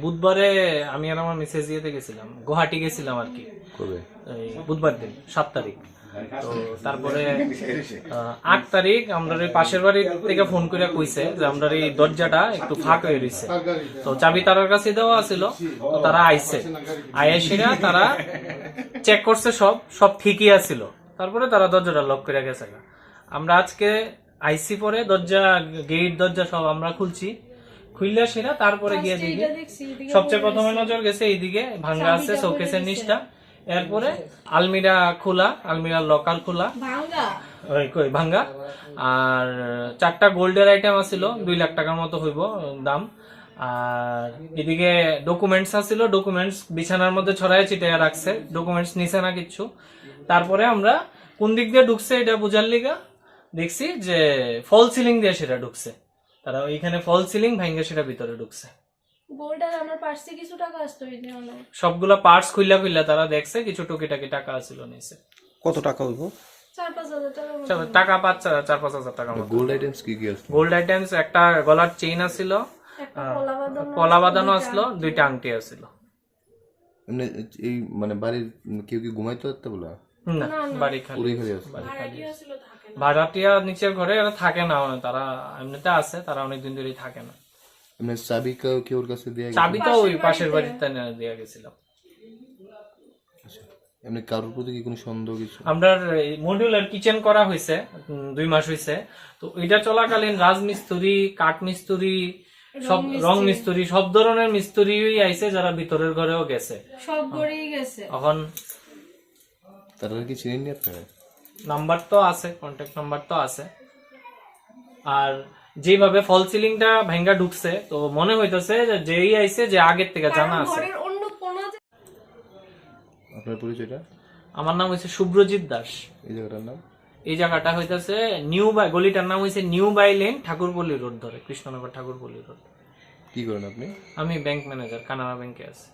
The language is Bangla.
বুধবারে আমি আর আমার মিসেস ইয়েতে গেছিলাম, গুয়াহাটি গেছিলাম আর কি। কবে? এই বুধবার দিন 7 তারিখ। তো তারপরে 8 তারিখ আমরা এই পাশের বাড়ি থেকে ফোন করে কইছে যে আমরা এই দরজাটা একটু ফাঁক হয়ে রয়েছে, তো চাবি তার কাছে দেওয়া ছিল। তো তারা আইছে, আয়েসিরা তারা চেক করছে, সব ঠিকই আছিল। তারপরে তারা দরজাটা লক করে গেছে। আমরা আজকে আইসি পরে গেট দরজা সব আমরা খুলছি, খুললে সেটা তারপরে গিয়ে দেখি সবচেয়ে প্রথমে নজর গেছে এইদিকে ভাঙ্গা আছে শোকেসের নিচটা, এরপরে আলমিরা খোলা, আলমিরার লকার খোলা ভাঙ্গা, আর 4টা গোল্ডের আইটেম আছিল 2 লাখ টাকার মতো হইব দাম। আর এদিকে ডকুমেন্টস আছিল, ডকুমেন্টস বিছানার মধ্যে ছড়ায় ছিটাইয়া রাখছে, ডকুমেন্টস নিছে না কিচ্ছু। তারপরে আমরা কোন দিক দিয়ে ঢুকছে এটা বুঝার লিগা দেখছি যে ফল সিলিং দিয়ে সেটা ঢুকছে, তারা ওইখানে ফল সিলিং ভাঙ্গে সেটা ভিতরে ঢুকছে। সবগুলা পার্টস খুইলা তারা দেখছে, কিছু টুকিটাকি টাকা আছিল নিচে। কত টাকা হইব? 4-5 হাজার টাকা, 4-5 হাজার টাকা। গোল্ড আইটেমস কি কি আছে? গোল্ড আইটেমস একটা গলার চেইন আছিল, পলা বাঁধানো আসলো, 2টা আংটি আছিল। এমনি এই মানে বাড়ির কেউ কি ঘুমাইতে পারতে বলা? না, বাড়ি খালি। আছে। ভাড়াটিয়া নিচের ঘরে এরা থাকে না, তারা এমনিতে আছে, তারা অনেকদিন ধরেই থাকে না। এমনি চাবি কেউ ওর কাছে দিয়ে? চাবি তো ওই পাশের বাড়িতে দেওয়া গেছিল। এমনি কারোর প্রতি কি কোনো সন্দেহ কিছু? আমরা মডিউলার কিচেন করা হয়েছে 2 মাস হয়েছে, তো এটা চলাকালীন রাজমিস্ত্রি, কাঠ মিস্ত্রি, সব রং মিস্ত্রি, সব ধরনের মিস্ত্রি আইছে, যারা ভিতরের ঘরেও গেছে, সব ঘরেই গেছে। এখন তারা কি চিনেননি আপনারা? নাম্বার তো আছে, কন্ট্যাক্ট নাম্বার তো আছে। আর যেভাবে ফল সিলিংটা ভেঙ্গা ঢুকছে, তো মনে হইতেছে যে যেই আইছে যে আগের থেকে জানা আছে। আপনার পরিচয়টা? আমার নাম হইছে শুভ্রজিৎ দাস। এই জায়গাটার নাম? এই জায়গাটা হইতেছে গলিটার নাম হইছে new by lane, Thakurpalli road ধরে, কৃষ্ণনগর ঠাকুরপল্লী রোড। কি করেন আপনি? আমি ব্যাংক ম্যানেজার, কানাড়া ব্যাংকে আছি।